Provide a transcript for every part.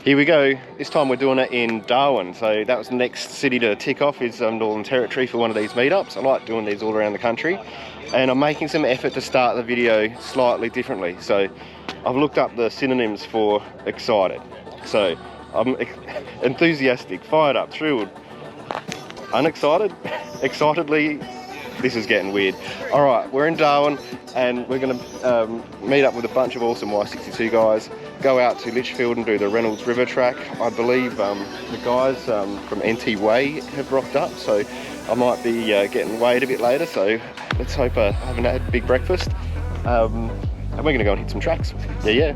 Here we go. This time we're doing it in Darwin. So that was the next city to tick off, is Northern Territory for one of these meetups. I like doing these all around the country. And I'm making some effort to start the video slightly differently. So I've looked up the synonyms for excited. So I'm enthusiastic, fired up, thrilled, unexcited, excitedly. This is getting weird. All right, we're in Darwin and we're going to meet up with a bunch of awesome Y62 guys, go out to Litchfield and do the Reynolds River track. I believe the guys from NT Way have rocked up, so I might be getting weighed a bit later, so let's hope I haven't had a big breakfast. And we're going to go and hit some tracks. Yeah.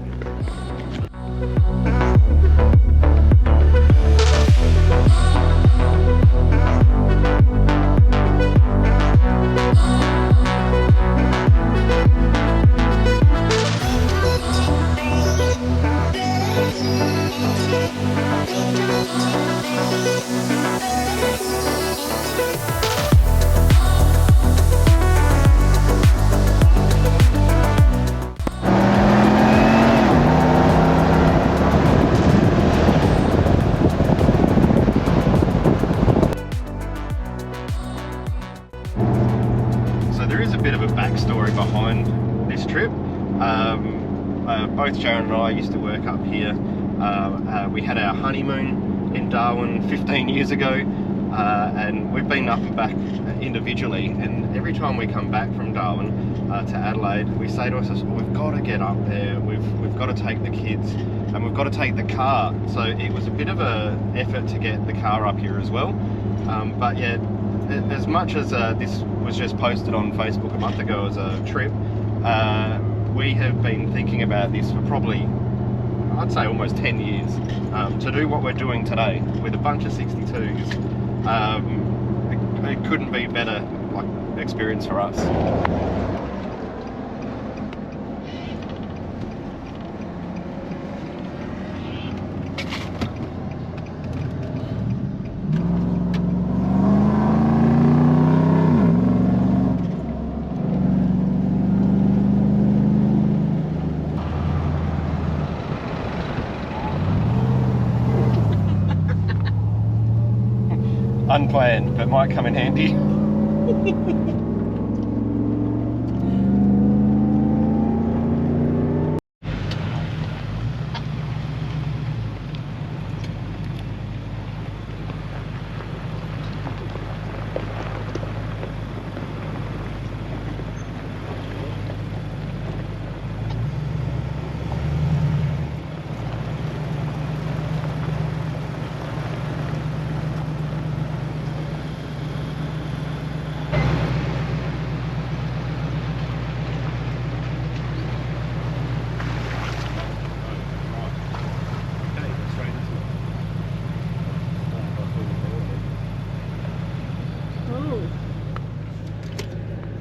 Backstory behind this trip. Both Sharon and I used to work up here. We had our honeymoon in Darwin 15 years ago, and we've been up and back individually, and every time we come back from Darwin to Adelaide, we say to ourselves, we've got to get up there, we've got to take the kids, and we've got to take the car. So it was a bit of an effort to get the car up here as well. But yeah, as much as this was just posted on Facebook a month ago as a trip, we have been thinking about this for probably, I'd say almost 10 years, to do what we're doing today with a bunch of 62s. It couldn't be better experience for us. Unplanned, but might come in handy.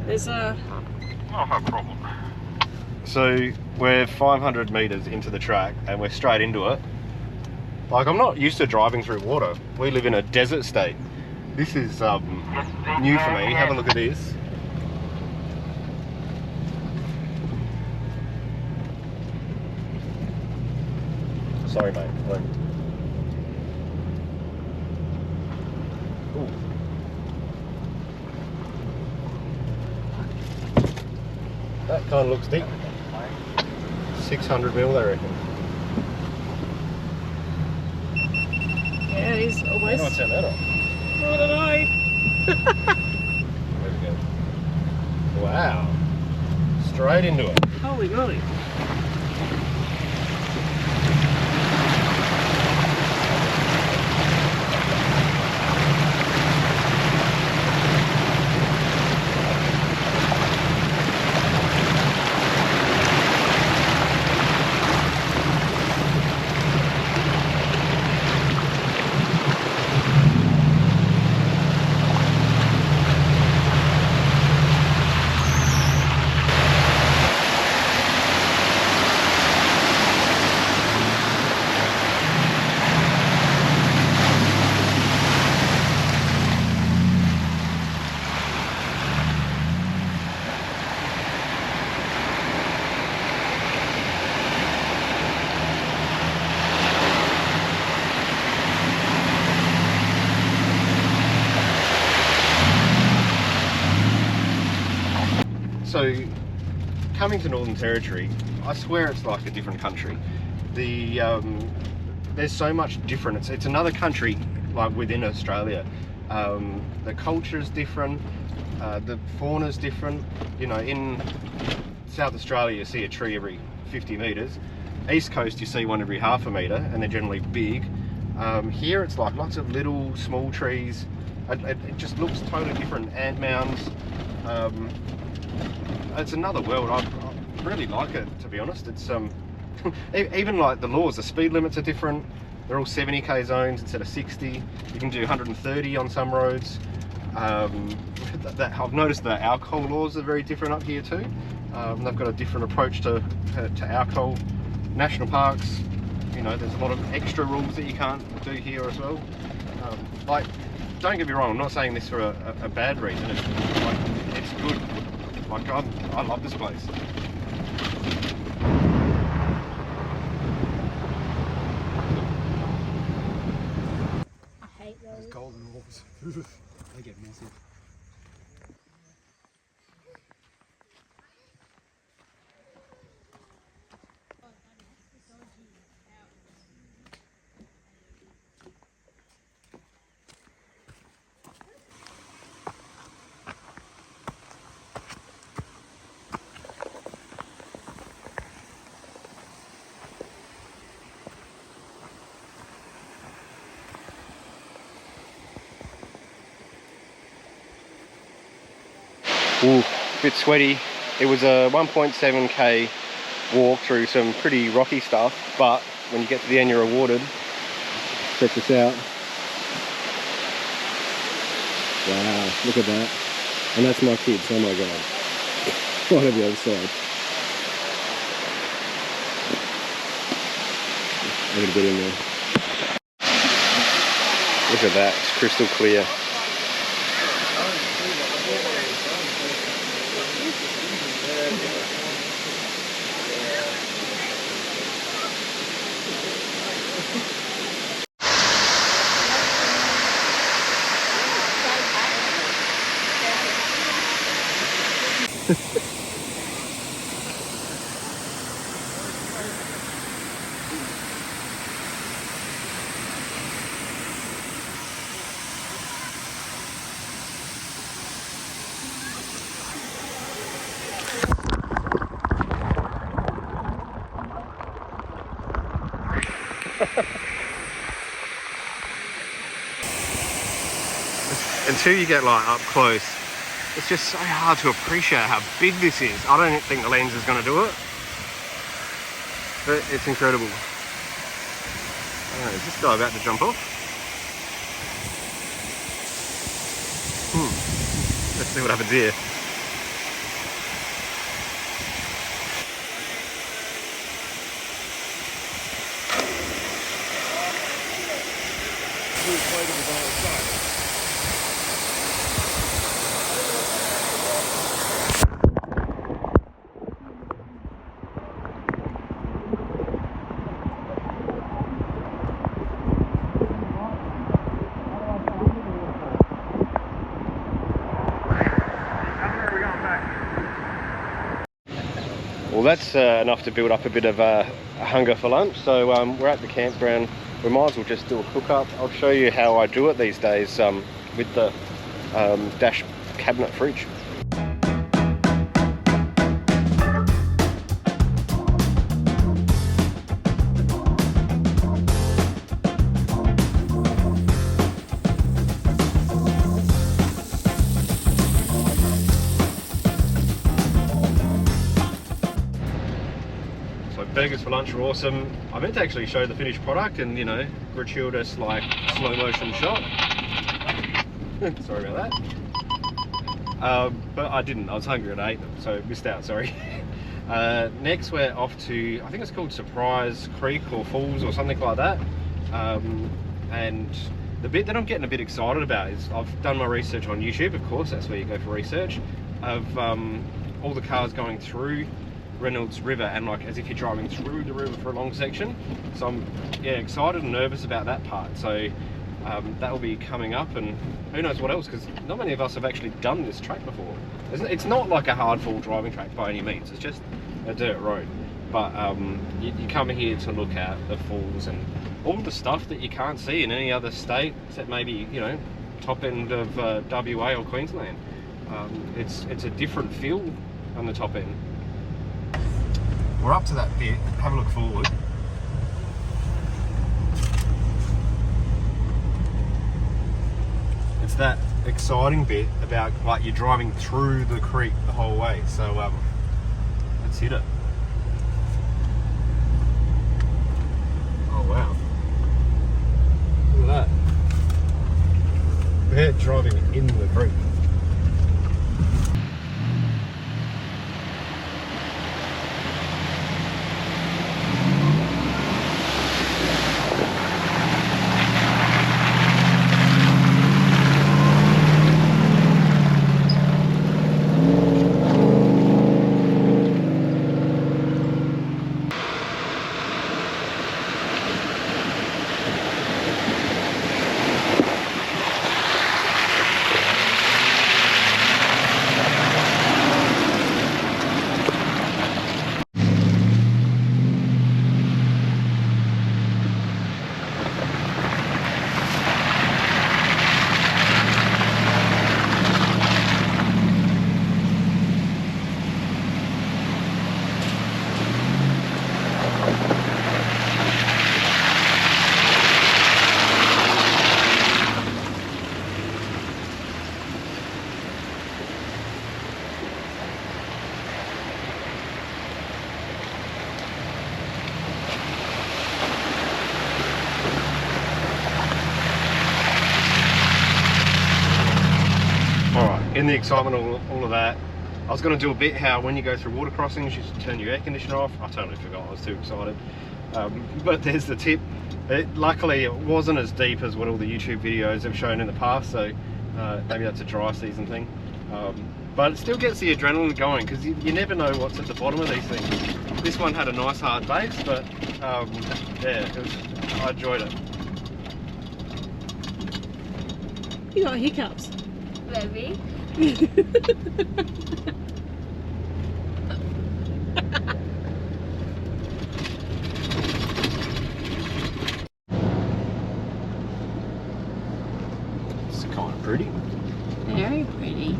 There's a... Oh, no problem. So we're 500 metres into the track and we're straight into it. Like, I'm not used to driving through water. We live in a desert state. This is new for me. Have a look at this. Sorry, mate. Ooh. That kind of looks deep. 600 mil, I reckon. Yeah, it is almost. How do I turn that off? I don't know. There we go. Wow. Straight into it. Holy moly. So coming to Northern Territory, I swear it's like a different country. There's so much different. It's another country like within Australia. The culture is different, the fauna is different. You know, in South Australia you see a tree every 50 metres. East Coast you see one every half a metre, and they're generally big. Here it's like lots of little small trees. It just looks totally different. Ant mounds. It's another world. I really like it, to be honest. It's even like the laws, the speed limits are different. They're all 70k zones instead of 60. You can do 130 on some roads. I've noticed that alcohol laws are very different up here too. They've got a different approach to alcohol. National parks, you know, there's a lot of extra rules that you can't do here as well. Like, don't get me wrong, I'm not saying this for a bad reason. It's good. Like, I love this place. I hate those. Golden wolves. They get massive. Ooh, a bit sweaty. It was a 1.7k walk through some pretty rocky stuff, but when you get to the end you're rewarded. Check this out. Wow, look at that. And that's my kids, oh my god. Right on the other side. I'm gonna get in there. Look at that, it's crystal clear. Until you get like up close, it's just so hard to appreciate how big this is. I don't think the lens is going to do it, but it's incredible. Is this guy about to jump off? Let's see what happens here. Well, that's enough to build up a bit of a hunger for lunch. So we're at the campground. We might as well just do a cook up. I'll show you how I do it these days with the dash cabinet fridge. Burgers for lunch are awesome. I meant to actually show the finished product and, you know, gratuitous like slow motion shot. Sorry about that. But I didn't. I was hungry and I ate them, so missed out, sorry. Next we're off to, I think it's called Surprise Creek or Falls or something like that. And the bit that I'm getting a bit excited about is I've done my research on YouTube, of course, that's where you go for research, of all the cars going through Reynolds River and like as if you're driving through the river for a long section. So I'm excited and nervous about that part. So that will be coming up, and who knows what else, because not many of us have actually done this track before. It's not like a hardfall driving track by any means, it's just a dirt road. But you come here to look at the falls and all the stuff that you can't see in any other state, except maybe, you know, top end of WA or Queensland. It's a different feel on the top end. We're up to that bit, have a look forward. It's that exciting bit about like you're driving through the creek the whole way, so let's hit it. Oh wow, look at that. We're driving in the creek. In the excitement of all of that, I was going to do a bit how when you go through water crossings you should turn your air conditioner off. I totally forgot, I was too excited. But there's the tip. Luckily it wasn't as deep as what all the YouTube videos have shown in the past, so maybe that's a dry season thing. But it still gets the adrenaline going, because you never know what's at the bottom of these things. This one had a nice hard base, but yeah, I enjoyed it. You got hiccups. Maybe. It's kind of pretty. Very pretty.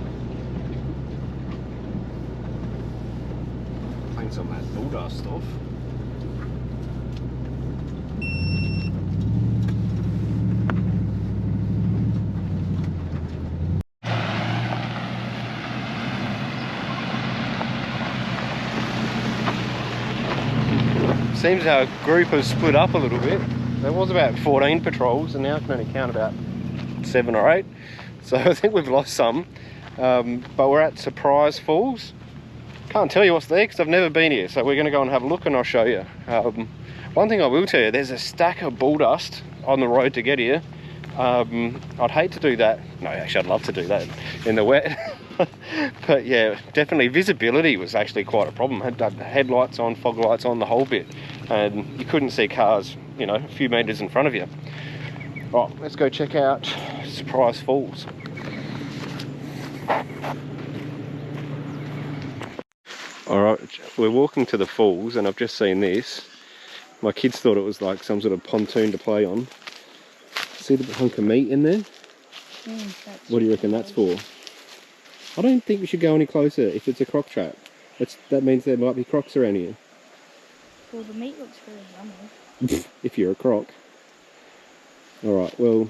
Playing some of that bulldust stuff. Seems our group has split up a little bit. There was about 14 patrols and now I can only count about 7 or 8. So I think we've lost some. But we're at Surprise Falls. Can't tell you what's there because I've never been here. So we're going to go and have a look and I'll show you. One thing I will tell you, there's a stack of bulldust on the road to get here. I'd hate to do that. No, actually I'd love to do that in the wet. But yeah, definitely visibility was actually quite a problem. Had headlights on, fog lights on, the whole bit, and you couldn't see cars, you know, a few meters in front of you. Right, let's go check out Surprise Falls. All right, we're walking to the falls and I've just seen this. My kids thought it was like some sort of pontoon to play on. See the hunk of meat in there? What do you reckon that's for? I don't think we should go any closer if it's a croc trap. That means there might be crocs around here. Well, the meat looks really yummy. If you're a croc. Alright, well...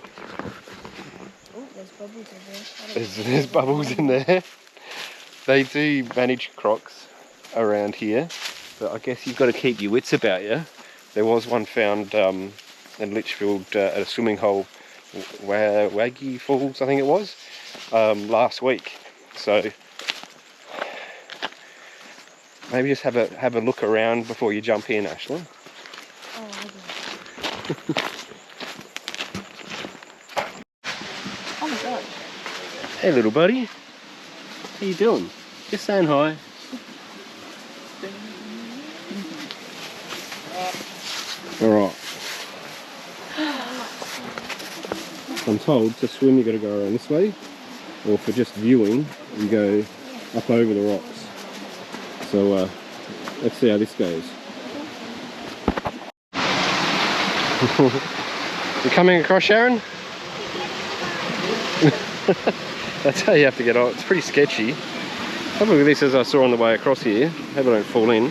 Oh, there's bubbles in there. There's bubbles in there. They do manage crocs around here, but I guess you've got to keep your wits about you. There was one found in Litchfield at a swimming hole, Waggy Falls I think it was, last week. So maybe just have a look around before you jump in, Ashley. Oh, oh my god. Hey little buddy, how you doing? Just saying hi. Alright. I'm told to swim you got to go around this way, or for just viewing you go up over the rocks. So let's see how this goes. You coming across, Sharon? That's how you have to get on. It's pretty sketchy. Have a look at this as I saw on the way across here. Hope I don't fall in.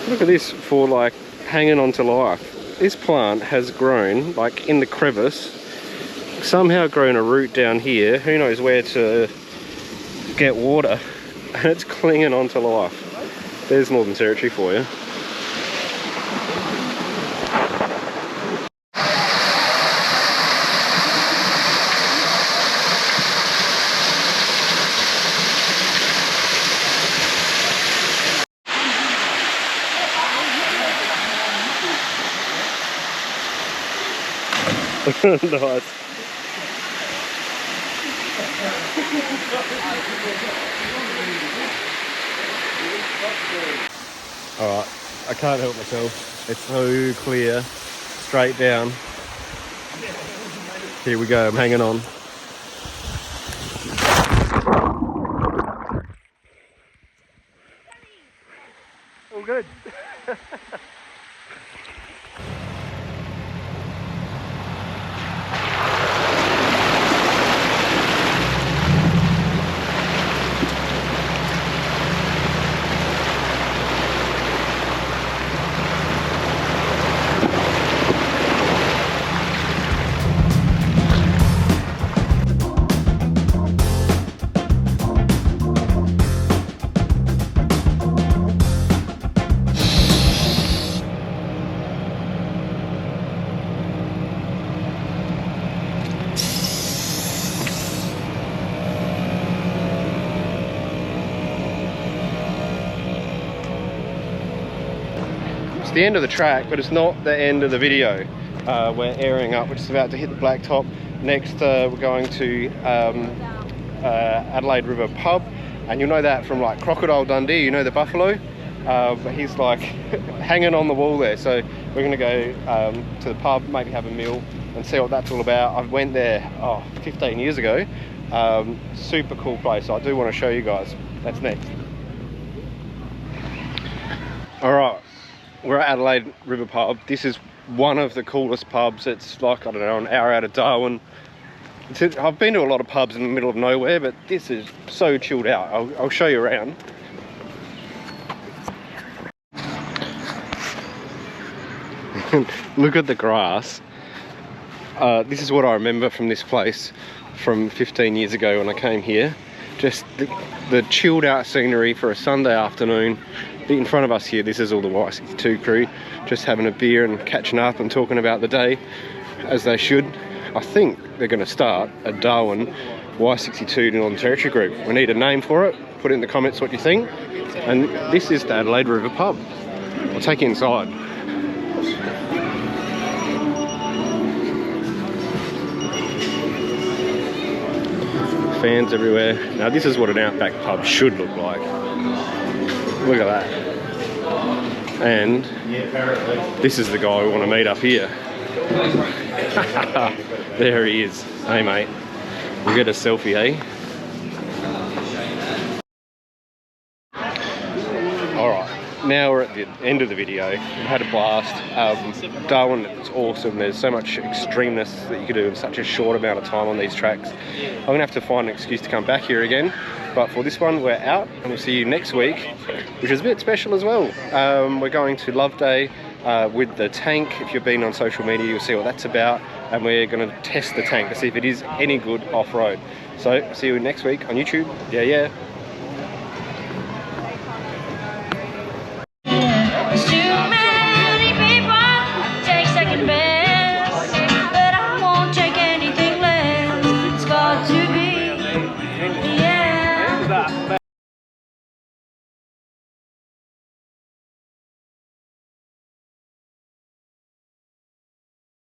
Look at this for like hanging on to life. This plant has grown like in the crevice. Somehow grown a root down here. Who knows where to get water. And it's clinging on to life. There's Northern Territory for you. Nice. Alright, I can't help myself. It's so clear, straight down. Here we go, I'm hanging on. All good. It's the end of the track, but it's not the end of the video. We're airing up, we're just about to hit the blacktop. Next we're going to Adelaide River pub, and you'll know that from like Crocodile Dundee, you know the buffalo? But he's like hanging on the wall there, so we're going to go to the pub, maybe have a meal and see what that's all about. I went there 15 years ago. Super cool place, I do want to show you guys. That's next. Alright, we're at Adelaide River pub. This is one of the coolest pubs. It's like, I don't know, an hour out of Darwin. I've been to a lot of pubs in the middle of nowhere, but this is so chilled out. I'll show you around. Look at the grass. This is what I remember from this place from 15 years ago when I came here. Just the chilled out scenery for a Sunday afternoon. In front of us here, this is all the Y62 crew, just having a beer and catching up and talking about the day, as they should. I think they're going to start a Darwin Y62 Northern Territory group. We need a name for it. Put it in the comments what you think. And this is the Adelaide River pub. I'll take you inside. Fans everywhere. Now this is what an outback pub should look like. Look at that. And this is the guy we want to meet up here. There he is. Hey mate, we'll get a selfie, eh? Alright, now we're at the end of the video. We've had a blast. Darwin is awesome. There's so much extremeness that you can do in such a short amount of time on these tracks. I'm going to have to find an excuse to come back here again. But for this one, we're out, and we'll see you next week, which is a bit special as well. We're going to Love Day with the tank. If you've been on social media, you'll see what that's about. And we're going to test the tank to see if it is any good off-road. So, see you next week on YouTube. Yeah.